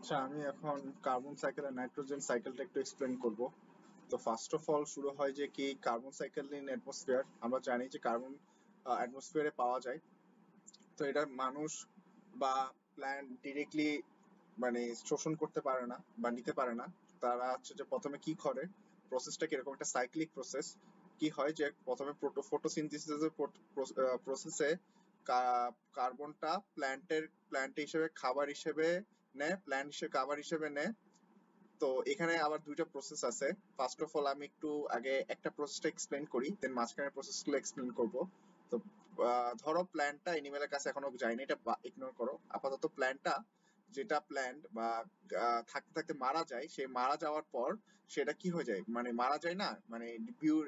আচ্ছা, আমি এখন কার্বন সাইকেল আর নাইট্রোজেন সাইকেলটা একটু এক্সপ্লেন করব। তো ফার্স্ট অফ অল শুরু হয় যে কি কার্বন সাইকেল ইন অ্যাটমসফিয়ার। আমরা জানি যে কার্বন অ্যাটমসফিয়ারে পাওয়া যায়। তো এটা মানুষ বা প্ল্যান্ট ডিরেক্টলি মানে শোষণ করতে পারে না বা নিতে পারে না। তারা হচ্ছে যে প্রথমে কি করে, প্রসেসটা কিরকম একটা সাইক্লিক প্রসেস। কি হয় যে প্রথমে ফটোসিনথেসিসের প্রসেসে কার্বনটা প্ল্যান্ট হিসেবে খাবার হিসেবে নেয়, প্ল্যান্ট হিসেবে খাবার হিসেবে নেয়। তো এখানে আবার দুইটা প্রসেস আছে। ফার্স্ট অফ অল আমি একটু আগে একটা প্রসেসটা এক্সপ্লেন করি, দেন মাঝখানের প্রসেসগুলো এক্সপ্লেন করব। তো ধরো প্ল্যান্টটা এনিমেলের কাছে এখনো যায়নি, এটা ইগনোর করো আপাতত। প্ল্যান্টটা যেটা প্ল্যান্ট বা থাকতে থাকতে মারা যায়, সে মারা যাওয়ার পর সেটা কি হয়ে যায়, মানে মারা যায় না, মানে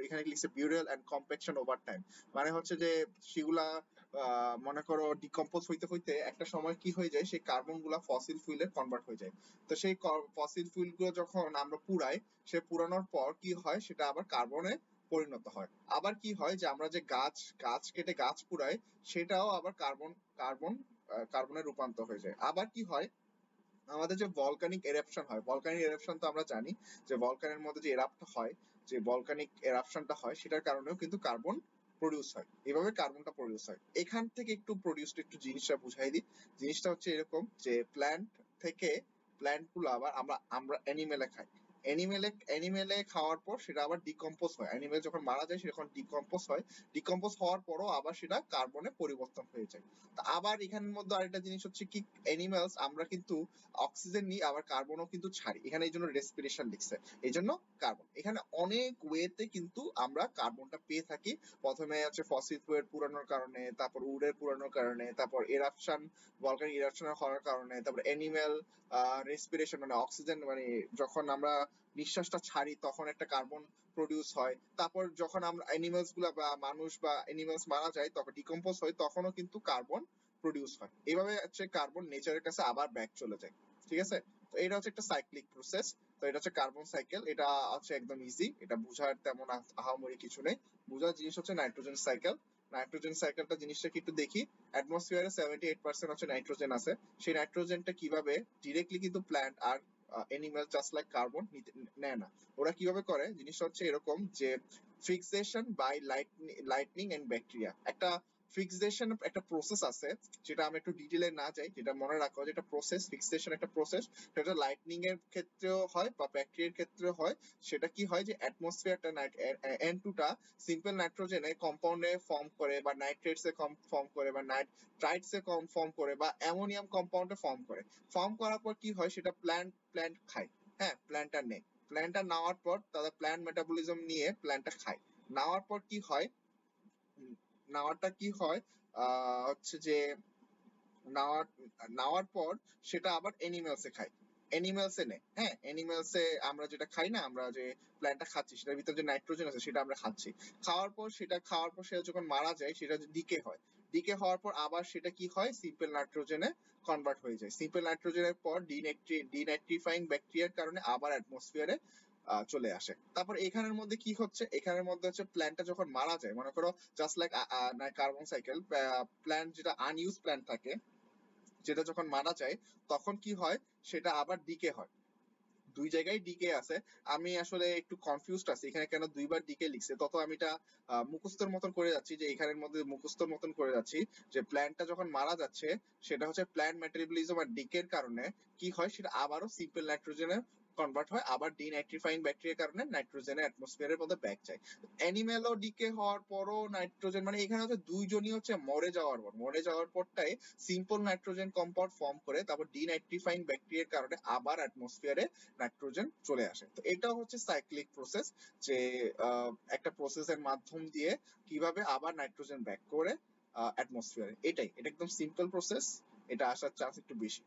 এখানে লিখছে burial and compaction over time. মানে হচ্ছে যে সেগুলা মনে করো ডিকম্পোজ হইতে হইতে একটা সময় কি হয়ে যায়, সেই কার্বন গুলা ফসিল ফুয়েলে কনভার্ট হয়ে যায়। তো সেই ফসিল ফুয়েল গুলো যখন আমরা পুড়াই, সে পুরানোর পর কি হয়, সেটা আবার কার্বনে পরিণত হয়। আবার কি হয় যে আমরা যে গাছ গাছ কেটে গাছ পুড়াই, সেটাও আবার কার্বন কার্বনে রূপান্তর হয়ে যায়। আবার কি হয়, আমাদের যে ভলকানিক এরাপশন হয়, ভলকানিক এরাপশন তো আমরা জানি যে ভলকানের মধ্যে যে এরাপ্ট হয়, যে ভলকানিক এরাপশনটা হয়, সেটার কারণেও কিন্তু কার্বন প্রডিউস হয়। এভাবে কার্বনটা প্রডিউস হয়। এখান থেকে একটু প্রডিউসড একটু জিনিসটা বুঝাই দিই। জিনিসটা হচ্ছে এরকম যে প্ল্যান্ট থেকে, প্ল্যান্ট গুলো আবার আমরা আমরা অ্যানিমেলে খাই। অ্যানিমেলে খাওয়ার পর সেটা আবার ডিকম্পোজ হয়। অ্যানিমেল যখন মারা যায়, সে যখন ডিকম্পোজ হয়, ডিকম্পোজ হওয়ার পরও আবার সেটা কার্বনে পরিবর্তন হয়ে যায়। তা আবার এখানের মধ্যে আরেকটা জিনিস হচ্ছে কি, অ্যানিমালস আমরা কিন্তু অক্সিজেন নিই, আবার কার্বনও কিন্তু ছাড়ি। এখানে এই জন্য রেসপিরেশন লিখছে, এই জন্য কার্বন। এখানে অনেক ওয়েতে কিন্তু আমরা কার্বনটা পেয়ে থাকি। প্রথমে হচ্ছে ফসিল ফুয়েল পুরানোর কারণে, তারপর উডের পুরানোর কারণে, তারপর এরাপশন, ভলকানিক এরাপশন হওয়ার কারণে, তারপর অ্যানিমেল রেসপিরেশন মানে অক্সিজেন, মানে যখন আমরা নিঃশ্বাসটা ছাড়ি তখন একটা কার্বন প্রডিউস হয়। তারপর যখন আমরা অ্যানিমালস গুলা বা মানুষ বা অ্যানিমালস মারা যায়, তখন ডিকম্পোজ হয়, তখনও কিন্তু কার্বন প্রডিউস হয়। এইভাবে হচ্ছে কার্বন নেচারের কাছে আবার ব্যাক চলে যায়। ঠিক আছে? তো এটা হচ্ছে একটা সাইক্লিক প্রসেস। তো এটা হচ্ছে কার্বন সাইকেল। এটা হচ্ছে একদম ইজি, এটা বুঝার তেমন আহামরি কিছু নেই। বুঝার জিনিস হচ্ছে নাইট্রোজেন সাইকেল। নাইট্রোজেন সাইকেলটা জিনিসটা কি একটু দেখি। অ্যাটমসফিয়ারে 78% হচ্ছে নাইট্রোজেন আছে। সেই নাইট্রোজেনটা কিভাবে ডিরেক্টলি কিন্তু প্ল্যান্ট আর এনিম্যাল জাস্ট লাইক কার্বন নেয় না। ওরা কিভাবে করে, জিনিসটা হচ্ছে এরকম যে fixation by lightning and bacteria. একটা ফিক্সেশন একটা প্রসেস আছে, যেটা আমরা একটু ডিটেলে না যাই, যেটা মনে রাখো যে একটা প্রসেস, ফিক্সেশন একটা প্রসেস। সেটা লাইটনিং এর ক্ষেত্রেও হয় বা ব্যাকটেরিয়ার ক্ষেত্রেও হয়। সেটা কি হয় যে অ্যাটমসফিয়ারটা N2টা সিম্পল নাইট্রোজেনে কম্পাউন্ডে ফর্ম করে, বা নাইট্রেটস এ ফর্ম করে, বা নাইট্রাইটস এ ফর্ম করে, বা অ্যামোনিয়াম কম্পাউন্ডে ফর্ম করে। ফর্ম করার পর কি হয়, সেটা প্ল্যান্ট খায়। হ্যাঁ, প্ল্যান্টটা নেয়। প্ল্যান্টটা নেওয়ার পর তাদের প্ল্যান্ট মেটাবলিজম নিয়ে প্ল্যান্টটা খায়। নেওয়ার পর কি হয়, নেওয়াটা কি হয়, হচ্ছে যে নেওয়ার নেওয়ার পর সেটা আবার এনিমেলসে খায়। এনিমেলসে নেয়, হ্যাঁ, এনিমেলসে আমরা যেটা খাই না, আমরা যে প্ল্যান্টটা খাচ্ছি সেটার ভিতরে যে নাইট্রোজেন আছে সেটা আমরা খাচ্ছি। খাওয়ার পর সেটা যখন মারা যায়, সেটা ডিকে হয়। ডিকে হওয়ার পর আবার সেটা কি হয়, সিম্পল নাইট্রোজেনে কনভার্ট হয়ে যায়। সিম্পল নাইট্রোজেনের পর ডিনাইট্রিফাইং ব্যাকটেরিয়ার কারণে আবার অ্যাটমসফিয়ারে চলে আসে। তারপর এখানের মধ্যে কি হচ্ছে, এখানের মধ্যে হচ্ছে প্ল্যান্টটা যখন মারা যায়, মনে করো just like carbon cycle, plant যেটা আনইউজ প্ল্যান্ট থাকে, যেটা যখন মারা যায়, তখন কি হয়, সেটা আবার ডিকে হয়। দুই জায়গায় ডিকে আছে। আমি আসলে একটু কনফিউজড আছি এখানে কেন দুইবার ডিকে লিখছে। তত আমি এটা মুখস্থের মতন করে যাচ্ছি, যে এখানের মধ্যে মুখস্থর মতন করে যাচ্ছি যে প্ল্যান্টটা যখন মারা যাচ্ছে, সেটা হচ্ছে প্ল্যান্ট মেটাবলিজম আর ডিকের কারণে কি হয়, সেটা আবারও সিম্পল নাইট্রোজেনে কনভার্ট হয়, আবার ডিনাইট্রিফাইং ব্যাকটেরিয়ার কারণে নাইট্রোজেনে অ্যাটমসফিয়ারের মধ্যে ব্যাক যায়। অ্যানিমেলও ডিকে হওয়ার পরও নাইট্রোজেন, মানে এখানে হচ্ছে দুইজনই হচ্ছে মরে যাওয়ার পরটাই সিম্পল নাইট্রোজেন কম্পাউন্ড ফর্ম করে, তারপর ডিনাইট্রিফাইং ব্যাকটেরিয়ার কারণে আবার অ্যাটমসফিয়ারে নাইট্রোজেন চলে আসে। তো এটাও হচ্ছে সাইক্লিক প্রসেস, যে একটা প্রসেসের মাধ্যম দিয়ে কিভাবে আবার নাইট্রোজেন ব্যাক করে অ্যাটমসফিয়ারে। এটা একদম সিম্পল প্রসেস, এটা আসার চান্স একটু বেশি।